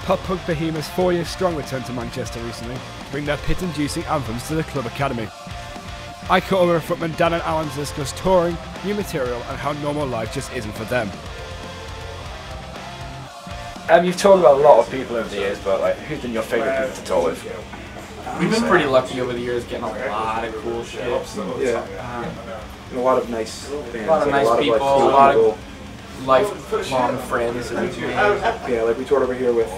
Pop-punk behemoths 4 Years Strong returned to Manchester recently to bring their pit-inducing anthems to the club academy. I caught over with frontman Dan and Alan to discuss touring, new material and how normal life just isn't for them. You've toured with a lot of people over the years, but like, who's been your favourite people to tour with? We've been pretty lucky over the years getting a lot of cool shit. Yeah. And a lot of nice bands. A lot of nice people, a lot of lifelong friends that we've made. Yeah, like we toured over here with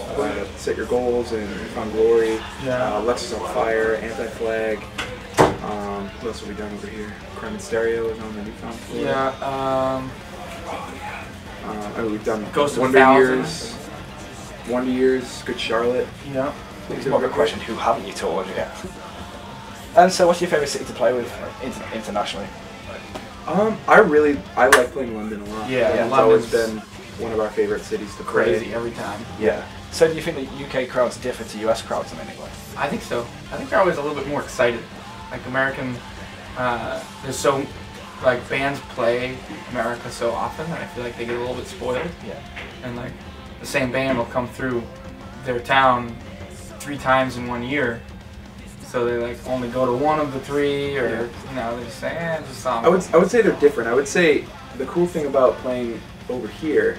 Set Your Goals and Found Glory, Lexus on Fire, Anti-Flag. What else have we done over here? Crime and Stereo is on the Newfound tour. Yeah. I mean, we've done Ghost of Wonder Years, Good Charlotte. Yeah. It's more of a question, who haven't you toured yet? And so what's your favourite city to play with internationally? I like playing London a lot. Yeah, it's always been one of our favourite cities to play. Crazy every time. Yeah. So do you think that UK crowds differ to US crowds in any way? I think so. I think they're always a little bit more excited. Like American, there's so, like bands play America so often that I feel like they get a little bit spoiled. Yeah. And like the same band will come through their town 3 times in 1 year. So they like only go to one of the 3, or you know, they just say, just something. I would say they're different. I would say the cool thing about playing over here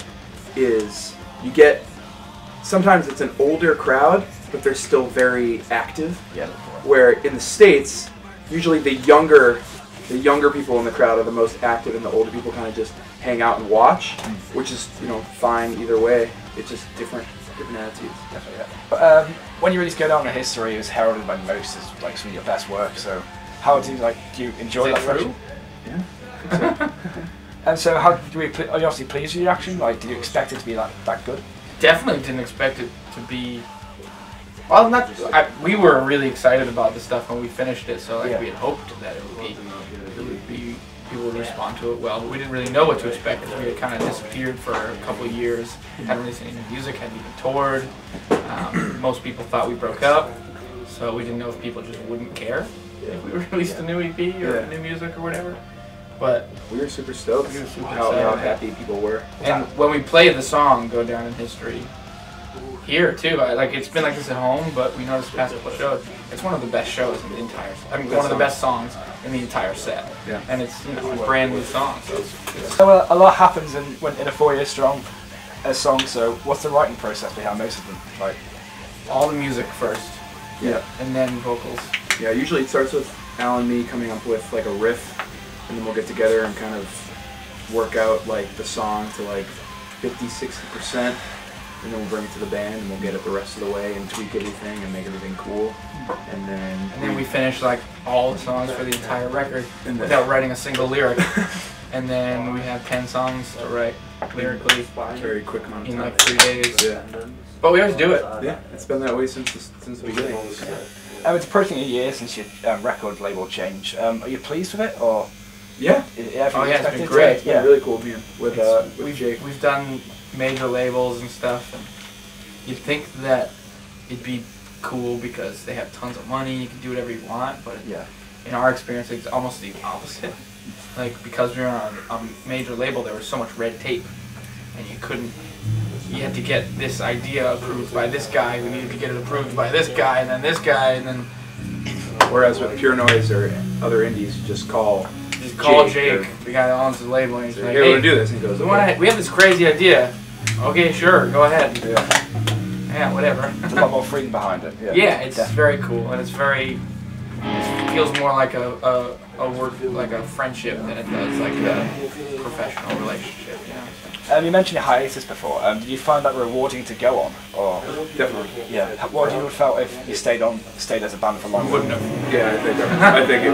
is you get, sometimes it's an older crowd, but they're still very active. Yeah. Where in the States, usually the younger people in the crowd are the most active, and the older people kind of just hang out and watch, which is, you know, fine either way. It's just different attitudes. Definitely, yeah. But when you really go down the history, it was heralded by most as like some of your best work. So, how do you enjoy that true? Yeah. I think so. And so, how are you obviously pleased with your action? Like, did you expect it to be that good? Definitely didn't expect it to be. Well, we were really excited about the stuff when we finished it, so like we had hoped that it would be people would respond to it well, but we didn't really know what to expect because we had kind of disappeared for a couple of years, hadn't released any new music, hadn't even toured. Most people thought we broke up, so we didn't know if people just wouldn't care if we released a new EP or new music or whatever. But we were super stoked how happy people were. And when we play the song "Go Down in History" here too, it's been like this at home, but we noticed past couple shows, it's one of the best shows in the entire. I mean, one of the best songs in the entire set. Yeah. And it's, you know, a brand new song. So a lot happens in a 4 Years Strong song. So what's the writing process behind most of them? Like all the music first. Yeah. And then vocals. Yeah. Usually it starts with Al and me coming up with like a riff, and then we'll get together and kind of work out like the song to like 50-60%. And then we'll bring it to the band, and we'll get it the rest of the way and tweak everything and make everything cool. And then we finish like all the songs for the entire record without writing a single lyric. And then we have 10 songs to write lyrically. Very quick amount of time. In like 3 days. Yeah. But we always do it. Yeah, it's been that way since the beginning. It's approaching a year since your record label change. Are you pleased with it, or? Yeah. It's been great. It's been really cool being with Jake. We've done major labels and stuff, and you'd think that it'd be cool because they have tons of money, you can do whatever you want, but in our experience it's almost the opposite. Like, because we were on a major label, there was so much red tape, and you had to get this idea approved by this guy, who needed to get it approved by this guy, and then this guy, and then... Whereas with Pure Noise or other indies, you just call Jake, the guy that owns the label, and he's like, hey, we're gonna do this. And he goes, we have this crazy idea. Okay, sure, go ahead. Yeah, whatever. There's a lot more freedom behind it. Yeah, it's very cool, and it feels more like a work, like a friendship than it does like a professional relationship. You know? You mentioned your hiatus before. Did you find that rewarding to go on, or definitely? Yeah. What would you have felt if you stayed as a band for longer? Wouldn't have. Yeah, I think it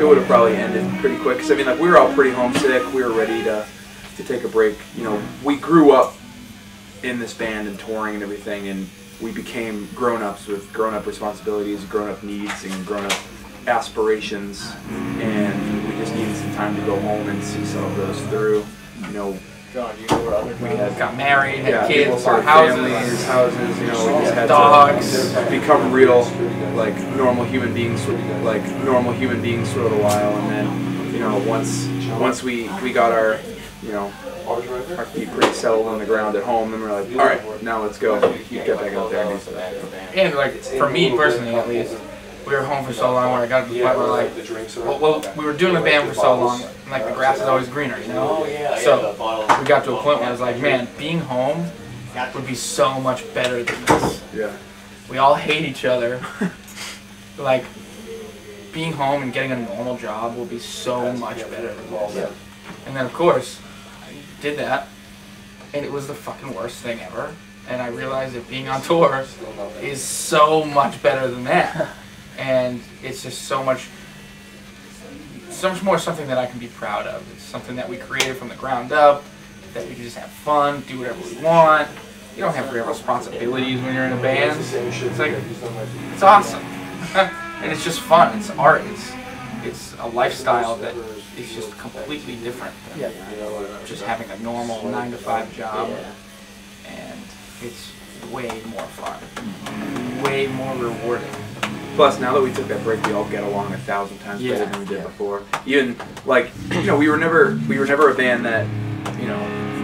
would have probably ended pretty quick. Because I mean, like, we were all pretty homesick. We were ready to take a break. You know, we grew up in this band and touring and everything, and we became grown-ups with grown-up responsibilities, grown-up needs, and grown-up aspirations, and we just needed some time to go home and see some of those through. You know, we got married, had kids, bought houses, you know, we just had dogs, to become real, like normal human beings for a while, and then, you know, once we got our you know, our feet pretty settled on the ground at home, and we're like, all right, now let's go. You get back out there and do stuff. And like for me personally, at least, we were home for so long where I got to the point where like, well, we were doing a band for so long, and like the grass is always greener, you know. So we got to a point where I was like, man, being home would be so much better than this. Yeah. We all hate each other. Like, being home and getting a normal job will be so much better than this. And then, of course, I did that, and it was the fucking worst thing ever. And I realized that being on tour is so much better than that. And it's just so much more something that I can be proud of. It's something that we created from the ground up, that we can just have fun, do whatever we want. You don't have real responsibilities when you're in a band. It's like, it's awesome. And it's just fun. It's art. It's a lifestyle that is just completely different than just having a normal 9-to-5 job. And it's way more fun, way more rewarding. Plus, now that we took that break, we all get along 1,000 times better than we did before. Even like, you know, we were never a band that, you know,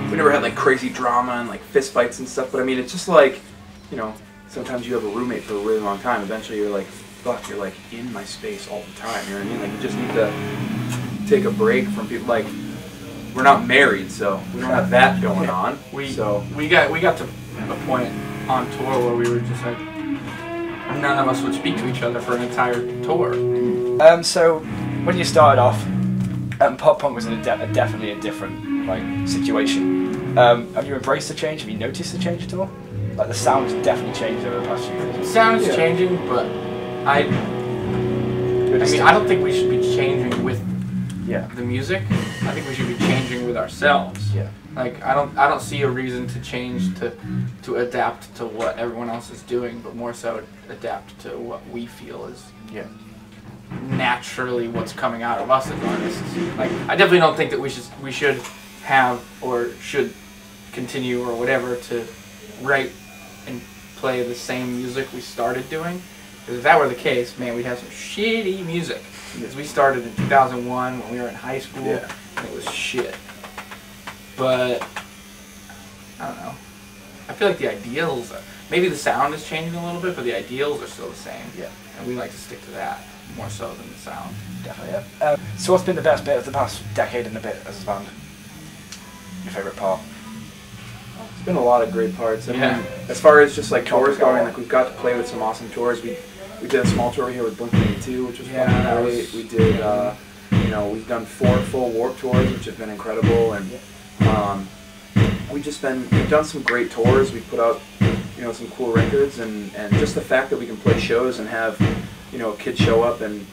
we never had like crazy drama and like fist fights and stuff. But I mean, it's just like, you know, sometimes you have a roommate for a really long time. Eventually, you're like, fuck, you're like in my space all the time. You know what I mean? Like, you just need to take a break from people. Like, we're not married, so we don't have that going on. We got to a point on tour where we were just like, none of us would speak to each other for an entire tour. So when you started off, pop punk was in definitely a different like situation. Have you embraced the change? Have you noticed the change at all? Like the sound's definitely changed over the past few years. The sound's changing, but I mean, I don't think we should be changing with the music. I think we should be changing with ourselves. Yeah. Like I don't see a reason to change to adapt to what everyone else is doing, but more so adapt to what we feel is naturally what's coming out of us as artists. Like I definitely don't think that we should have or should continue or whatever to write and play the same music we started doing. Because if that were the case, man, we'd have some shitty music. Because we started in 2001 when we were in high school, and it was shit. But I don't know. I feel like the ideals, maybe the sound is changing a little bit, but the ideals are still the same. Yeah. And we like to stick to that more so than the sound. Definitely, yeah. So what's been the best bit of the past decade and a bit as a band? Your favourite part? It's been a lot of great parts. I mean, as far as just like tours going, like we've got to play with some awesome tours. We did a small tour here with Blink-182, which was fucking great. We did, you know, we've done 4 full Warped tours, which have been incredible, and we've done some great tours. We put out, you know, some cool records, and just the fact that we can play shows and have, you know, kids show up and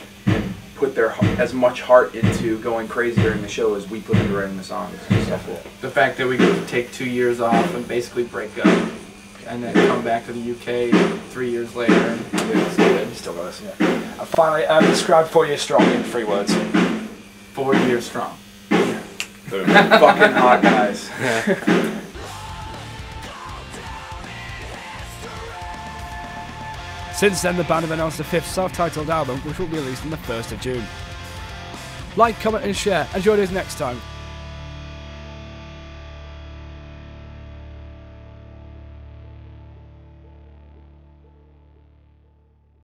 put their as much heart into going crazy during the show as we put into writing the songs. So cool. The fact that we get to take 2 years off and basically break up, and then come back to the UK 3 years later, and it's good. Still got us, yeah. And finally, describe 4 Years Strong in 3 words. 4 years strong. Fucking hot, guys. Since then, the band have announced a 5th self-titled album, which will be released on the 1st of June. Like, comment and share, and join us next time